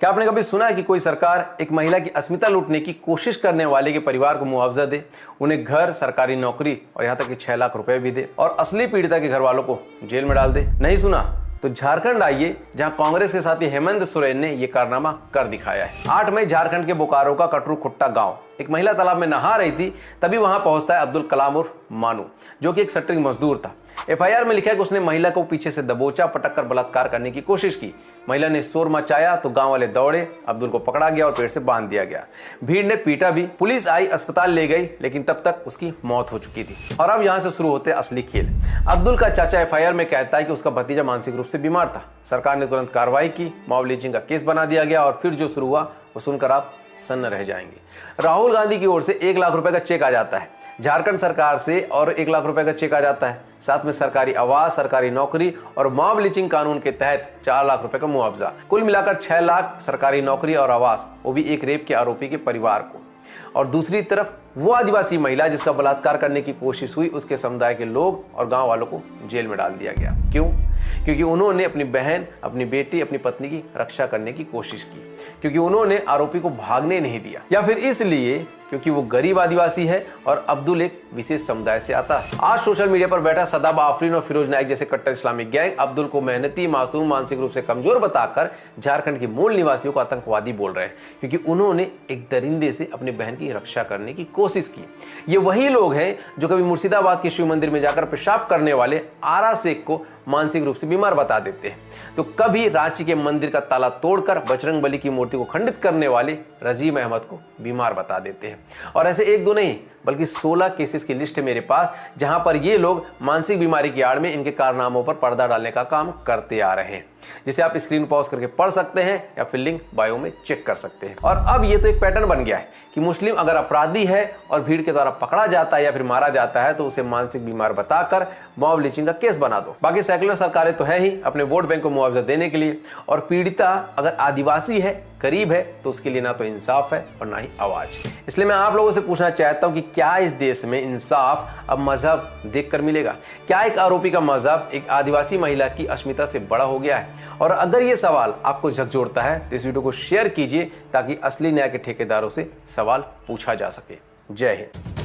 क्या आपने कभी सुना है कि कोई सरकार एक महिला की अस्मिता लूटने की कोशिश करने वाले के परिवार को मुआवजा दे, उन्हें घर, सरकारी नौकरी और यहाँ तक कि 6 लाख रुपए भी दे और असली पीड़िता के घर वालों को जेल में डाल दे? नहीं सुना? तो झारखंड आइए, जहां कांग्रेस के साथी हेमंत सोरेन ने यह कारनामा कर दिखाया है। 8 मई झारखंड के बोकारो का कटरू खुट्टा गांव, एक महिला तालाब में नहा रही थी, तभी वहां पहुंचता है अब्दुल कलाम उर्फ मानू, जो कि एक शटरिंग मजदूर था। एफआईआर में लिखा है कि उसने महिला को पीछे से दबोचा, पटक कर बलात्कार करने की कोशिश की। महिला ने शोर मचाया तो गांव वाले दौड़े, अब्दुल को पकड़ा गया और पेड़ से बांध दिया गया। भीड़ ने पीटा भी, पुलिस आई, अस्पताल ले गई, लेकिन तब तक उसकी मौत हो चुकी थी। और अब यहां से शुरू होते असली खेल। अब्दुल का चाचा एफआईआर में कहता है कि उसका भतीजा मानसिक रूप से बीमार था। सरकार ने तुरंत कार्रवाई की, मॉब लिंचिंग का केस बना दिया गया और फिर जो शुरू हुआ वो सुनकर आप सन्न रह जाएंगे। राहुल गांधी की ओर से 1 लाख रुपए का चेक आ जाता है, झारखंड सरकार से और 1 लाख रुपए का चेक आ जाता है, साथ में सरकारी आवास, सरकारी नौकरी और मॉब लिंचिंग कानून के तहत 4 लाख रुपए का मुआवजा। कुल मिलाकर 6 लाख सरकारी नौकरी और आवास, वो भी एक रेप के आरोपी के परिवार को। और दूसरी तरफ वो आदिवासी महिला जिसका बलात्कार करने की कोशिश हुई, उसके समुदाय के लोग और गांव वालों को जेल में डाल दिया गया। क्यों? क्योंकि उन्होंने अपनी बहन, अपनी बेटी, अपनी पत्नी की रक्षा करने की कोशिश की, क्योंकि उन्होंने आरोपी को भागने नहीं दिया, या फिर इसलिए क्योंकि वो गरीब आदिवासी है और अब्दुल एक विशेष समुदाय से आता है। आज सोशल मीडिया पर बैठा सदाब आफरीन और फिरोज नाइक जैसे कट्टर इस्लामिक गैंग अब्दुल को मेहनती, मासूम, मानसिक रूप से कमजोर बताकर झारखंड के मूल निवासियों को आतंकवादी बोल रहे हैं, क्योंकि उन्होंने एक दरिंदे से अपनी बहन की रक्षा करने की कोशिश की। ये वही लोग हैं जो कभी मुर्शिदाबाद के शिव मंदिर में जाकर पेशाब करने वाले आरा शेख को मानसिक रूप से बीमार बता देते हैं, तो कभी रांची के मंदिर का ताला तोड़कर बजरंग बली की मूर्ति को खंडित करने वाले रजीम अहमद को बीमार बता देते हैं। और ऐसे 1-2 नहीं, बल्कि 16 केसेस की लिस्ट है मेरे पास, जहां पर ये लोग मानसिक बीमारी की आड़ में इनके कारनामों पर पर्दा डालने का काम करते आ रहे हैं, जिसे आप स्क्रीन पॉज करके पढ़ सकते हैं या फिर लिंक बायो में चेक कर सकते हैं। और अब ये तो एक पैटर्न बन गया है कि मुस्लिम अगर अपराधी है और भीड़ के द्वारा पकड़ा जाता है या फिर मारा जाता है तो उसे मानसिक बीमार बताकर मॉब लिंचिंग का केस बना दो। बाकी सेकुलर सरकारें तो है ही अपने वोट बैंक को मुआवजा देने के लिए, और पीड़िता अगर आदिवासी है, गरीब है, तो उसके लिए ना तो इंसाफ है और ना ही आवाज। इसलिए मैं आप लोगों से पूछना चाहता हूं कि क्या इस देश में इंसाफ अब मजहब देखकर मिलेगा? क्या एक आरोपी का मजहब एक आदिवासी महिला की अस्मिता से बड़ा हो गया है? और अगर ये सवाल आपको झकझोरता है तो इस वीडियो को शेयर कीजिए ताकि असली न्याय के ठेकेदारों से सवाल पूछा जा सके। जय हिंद।